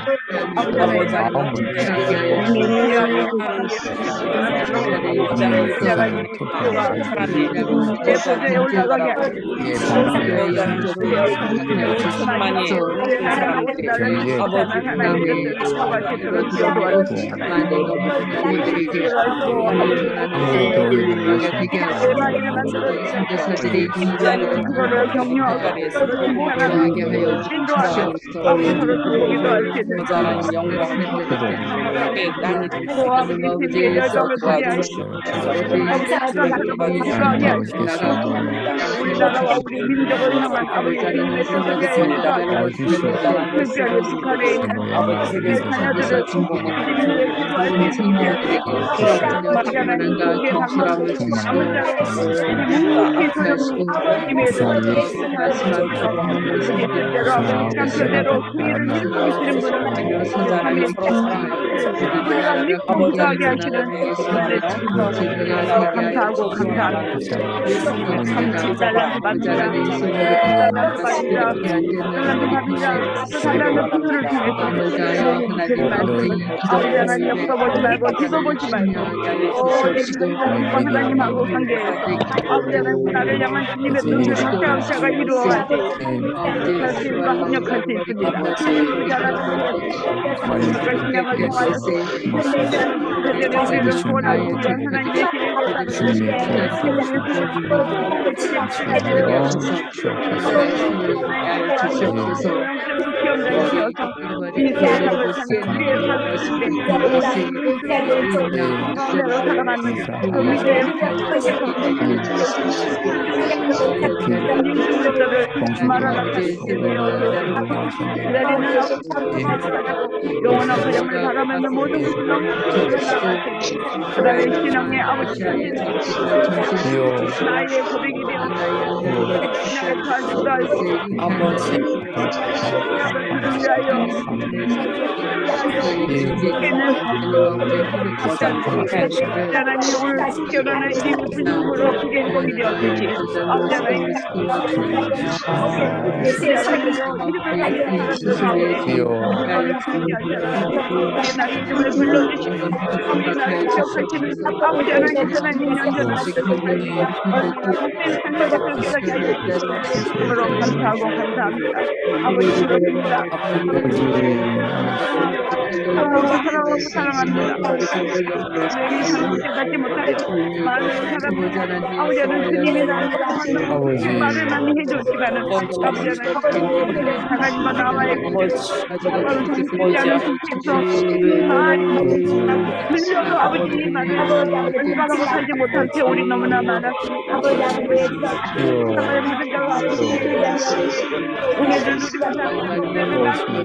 은혜를 누리며 사는 은혜를 나누고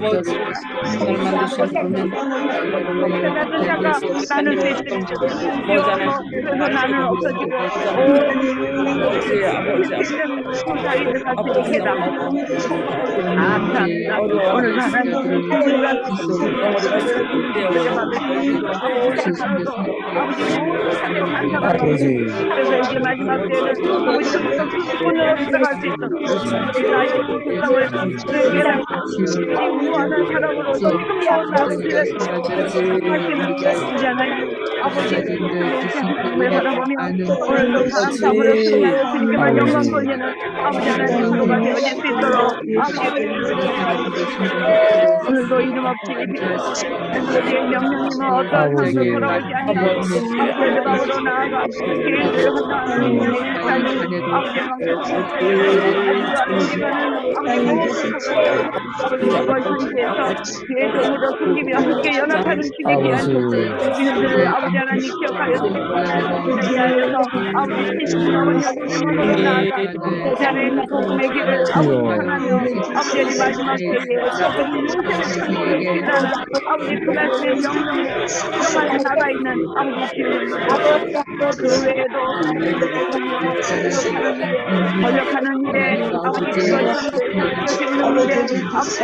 같은 자가 나눌 수 있으니 그래서 나는 없어지고 아버지 자리를 갈 수 있게 해라. 감사합니다. 오늘 하나님 우리가 영어리가 아버지 아버지 그래서 이제 마지막 때는 아버지 오늘 들어갈 수 있도록 우리가 세상을 깨닫고 무한한 사랑으로서 참여한 나머지를 하시는 우리 하나님 아버지 을 바라보며 오늘도 감사함으로 승리하여 주님께만 영광 돌리는 아버지 하나님 서로가 되어질 수 있도록 오늘도 이름 없이 우리의 명령님은 어떤 삶도 돌아오지 아니하고 아버지의 마음으로 나아가 계획을 한다는 아버지의 아버지 현지에서 그의 종으로 숨기며 함께 연합하는 주님이 주님들을 아버지 하나님 기억하여 주시옵소서. 아버지 신신하고 여기서 나아가 대단한 복음의 길을 아버지 향하며 아버지의 마지막 때에 조금 용서를 전하는 아버지 그 말씀의 명령에 정말 나가 있는 아버지 주님 그 외에도 번역하는 일에 아버지 그것을 읽는 일에 아버지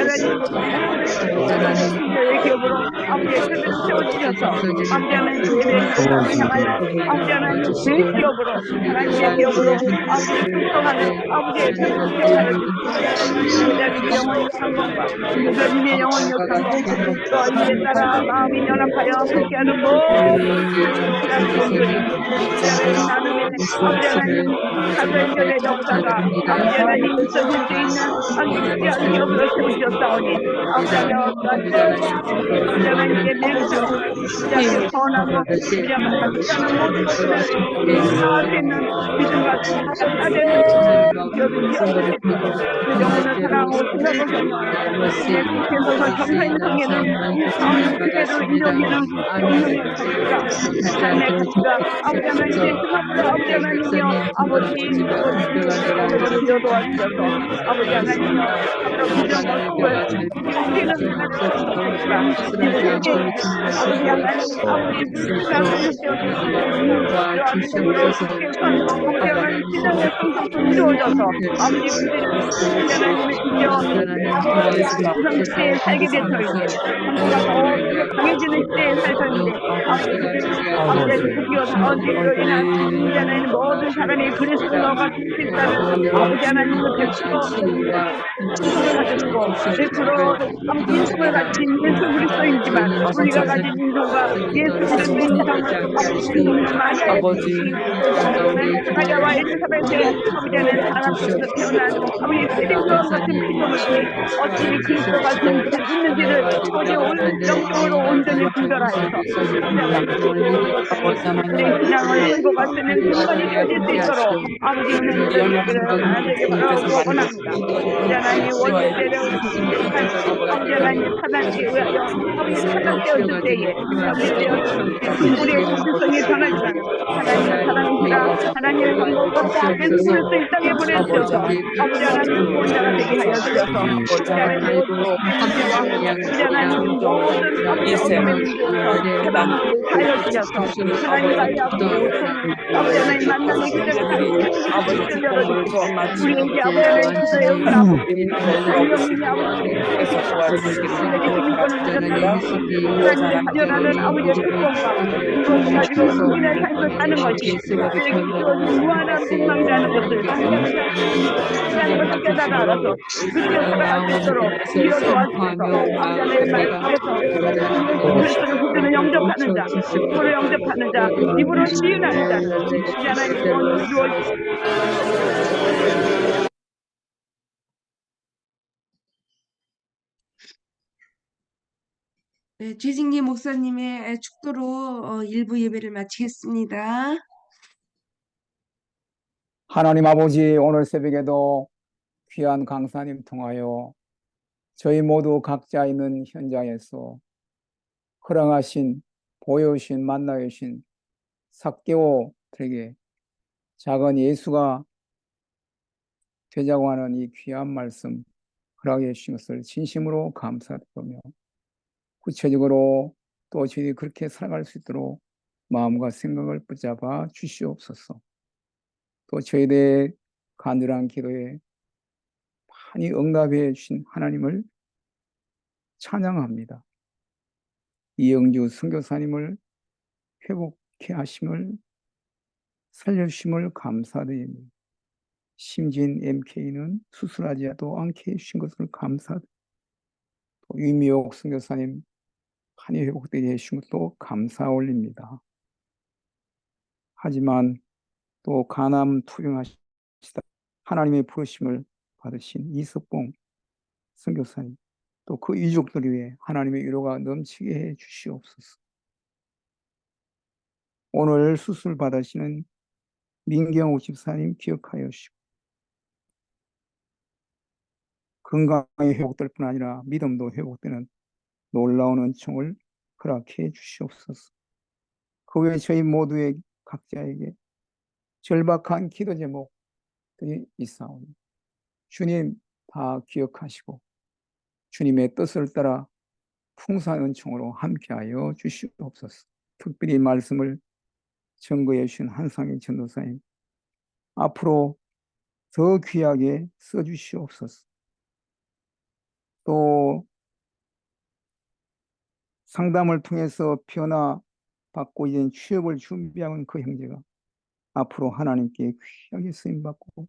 하나님의 기업으로 아버지의 세대를 세워주셔서 아버지 하나님 예배의 기업을 향하여 아버지 하나님 제 기업으로 하나님의 기업으로 아버지 순종하는 아버지의 세대를 세워하여 주시옵소서. 영원히 상공과 주님의 영원히 역사고 또 이에 따라 마음이 연합하여 함께하는 모든 분들이 나눔의 아버지 하나님 사도행전의 역사가 아버지 하나님 있어질 수 있는 귀한 기업으로 세우셨사오니 아버지 하나님께 맹세하고 아버지 선하고 우리가 같이 하는 모든 것들을 할수 있는 믿음과 다 되는 기업이 되었습니다. 영혼을 사랑하고 생각을 하며 정사인 성에는 그대로 이루기는 정령의 가치가 삶의 가치가 아버지 하나님의 생각으로 아버지 하나님이여 아버지 기도도와주셔서 아버지 하나님이여 앞으로 부정 모습을 우리는 하나님과 아버지 하나님 아버지 생각을 하나님 신앙의 성성도 이루어져서 아버지 하나님의 이겨 우선 시대에 살게 된 저희들 한국가 더 강해지는 시대에 살 저희들 아버지 드디어 다원죄로 인한 우리 하나님 모든 사람이 그리스도가 갈 수 있다는 아버지 하나님을 100% 가졌고 100% 인성을 가진 예수 그리스도이지만 우리가 가진 인성과 예수 그리스도의 세상을 아버지 마리아와 엘리사벳의 아버지 하나님 하나님께서 태어난 아버지 피림과 같은 피조물이 어찌 그리스도 같은 있는지를 우리 오늘 영적으로 온전히 분별하여서 우리 신앙을 끌고 갔으면 순간이 되어질 수 있도록 아버지 은혜를 하나님께 바라고 원합니다. 하나님 원죄를 아버지 하나님 사단에 의하여 아버지 사단되었을 때에 아버지 우리의 정체성이 변하지만 하나님의 사랑이시라 하나님의 방법과 예수 그리스도 이 땅에 보내주셔서 아버지 하나님 구원자가 되게 하여 주셔서 아버지 하나님 아버지 하나님 모든 아버지 어둠의 문제에서 하여 주셔서 하나님과의 아버지 하나님 만남의 길을 아버지 열어주시고 우리에게 아버지 하나님 기도의 응답 성령님이 아버지 우리에게 주민권을 주셨다가 하나님의 발현하는 아버지의 특권과 이것을 가지고 국민의 삶을 사는 것이 우리에게 주어진 무한한 소망이라는 것을 하나님 것을 깨달아 알아서 그리고 살아갈 수 있도록 이어 도와주셔서 아버지 하나님 말씀에서 그리스도를 구주는 영접하는 자 입으로 영접하는 자 입으로 시인하는 자 우리 하나님 구원을 이루어주시고 네, 최진기 목사님의 축도로 일부 예배를 마치겠습니다. 하나님 아버지 오늘 새벽에도 귀한 강사님 통하여 저희 모두 각자 있는 현장에서 허락하신 보여주신 만나주신 삭개오들에게 작은 예수가 되자고 하는 이 귀한 말씀 허락해 주신 것을 진심으로 감사드리며 구체적으로 또 저희들이 그렇게 살아갈 수 있도록 마음과 생각을 붙잡아 주시옵소서. 또 저희들의 간절한 기도에 많이 응답해 주신 하나님을 찬양합니다. 이영주 선교사님을 회복케 하심을 살려주심을 감사드립니다. 심진 MK는 수술하지도 않게 해주신 것을 감사드립니다. 또 유미옥 선교사님 많이 회복되게 해주신 것도 감사 올립니다. 하지만 또 간암 투병하시다 하나님의 부르심을 받으신 이석봉 선교사님 또 그 유족들 위해 하나님의 위로가 넘치게 해 주시옵소서. 오늘 수술 받으시는 민경우 집사님 기억하여 주시고 건강의 회복될 뿐 아니라 믿음도 회복되는 놀라운 은총을 허락해 주시옵소서. 그 외에 저희 모두의 각자에게 절박한 기도 제목들이 있사오니 주님 다 기억하시고 주님의 뜻을 따라 풍성한 은총으로 함께하여 주시옵소서. 특별히 말씀을 증거해 주신 한상희 전도사님 앞으로 더 귀하게 써주시옵소서. 또 상담을 통해서 변화받고 이제 취업을 준비하는 그 형제가 앞으로 하나님께 귀하게 쓰임받고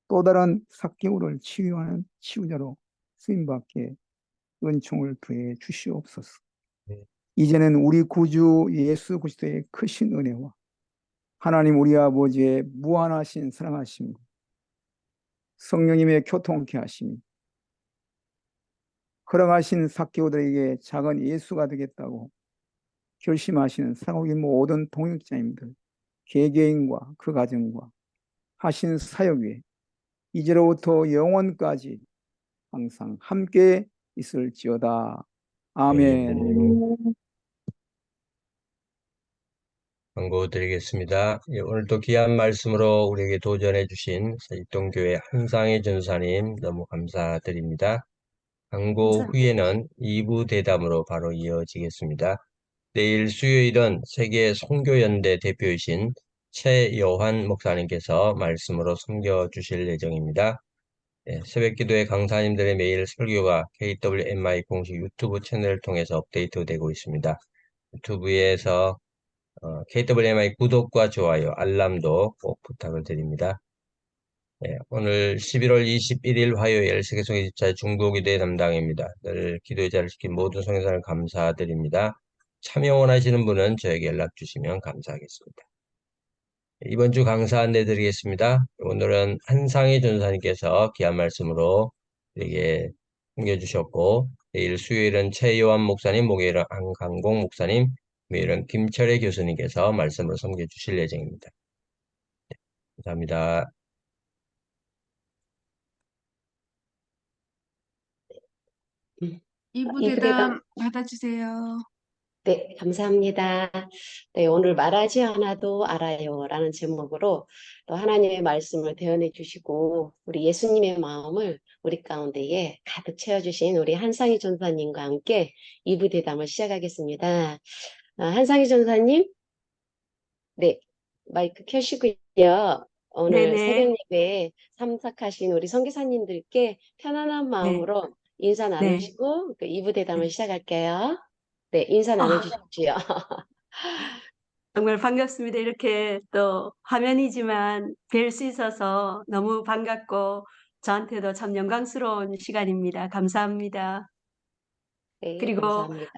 또 다른 삭개우를 치유하는 치유자로 쓰임받게 은총을 더해 주시옵소서. 이제는 우리 구주 예수 그리스도의 크신 은혜와 하나님 우리 아버지의 무한하신 사랑하심과 성령님의 교통케 하심이 허락하신 삭개우들에게 작은 예수가 되겠다고 결심하시는 사랑의 모든 동역자님들 개개인과 그 가정과 하신 사역 위에 이제로부터 영원까지 항상 함께 있을지어다. 아멘. 광고 드리겠습니다. 예, 오늘도 귀한 말씀으로 우리에게 도전해 주신 서익동교회 한상희 전사님 너무 감사드립니다. 광고 후에는 2부 대담으로 바로 이어지겠습니다. 내일 수요일은 세계 선교연대 대표이신 최여환 목사님께서 말씀으로 섬겨주실 예정입니다. 새벽기도의 강사님들의 매일 설교가 KWMI 공식 유튜브 채널을 통해서 업데이트되고 있습니다. 유튜브에서 KWMI 구독과 좋아요, 알람도 꼭 부탁을 드립니다. 오늘 11월 21일 화요일 세계송교집사의 중보기도회 담당입니다. 늘 기도의 자를 지킨 모든 성교사를 감사드립니다. 참여 원하시는 분은 저에게 연락 주시면 감사하겠습니다. 이번 주 강사 안내 드리겠습니다. 오늘은 한상희 전사님께서 귀한 말씀으로 우리에게 섬겨주셨고 내일 수요일은 최요한 목사님, 목요일은 안강공 목사님, 금요일은 김철애 교수님께서 말씀으로 섬겨주실 예정입니다. 감사합니다. 이부 예, 대담 받아주세요. 네, 감사합니다. 네, 오늘 말하지 않아도 알아요라는 제목으로 또 하나님의 말씀을 대언해 주시고 우리 예수님의 마음을 우리 가운데에 가득 채워주신 우리 한상희 전사님과 함께 2부 대담을 시작하겠습니다. 한상희 전사님, 네, 마이크 켜시고요. 오늘 네네. 새벽 예배에 참석하신 우리 선교사님들께 편안한 마음으로 인사 나누시고 그 2부 대담을 시작할게요. 네, 인사 나눠주십시오. 정말 반갑습니다. 이렇게 또 화면이지만 뵐 수 있어서 너무 반갑고 저한테도 참 영광스러운 시간입니다. 감사합니다. 네, 그리고 감사합니다.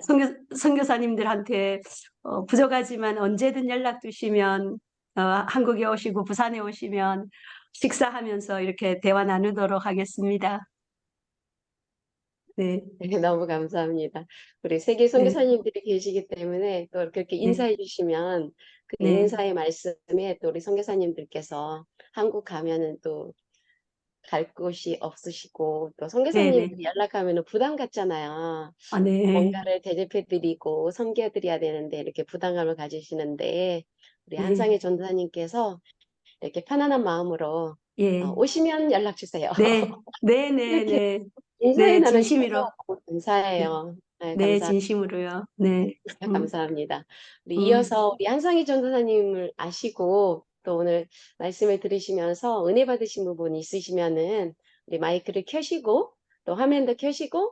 선교사님들한테 부족하지만 언제든 연락 주시면 한국에 오시고 부산에 오시면 식사하면서 이렇게 대화 나누도록 하겠습니다. 네, 네, 너무 감사합니다. 우리 세계 선교사님들이 계시기 때문에 또 그렇게 인사해 주시면 그 네. 인사의 말씀에 또 우리 선교사님들께서 한국 가면은 또 갈 곳이 없으시고 또 선교사님들이 연락하면은 부담 갖잖아요. 아, 네. 뭔가를 대접해 드리고 섬겨 드려야 되는데 이렇게 부담감을 가지시는데 우리 한상희 전사님께서 이렇게 편안한 마음으로 예. 오시면 연락 주세요. 네, 네, 네, 이렇게 네. 인사해 네, 나눠주셔서 진심으로. 너무 감사해요. 네, 네, 진심으로요. 네. 감사합니다. 우리 음. 이어서 우리 한상희 전도사님을 아시고 또 오늘 말씀을 들으시면서 은혜 받으신 부분이 있으시면은 우리 마이크를 켜시고 또 화면도 켜시고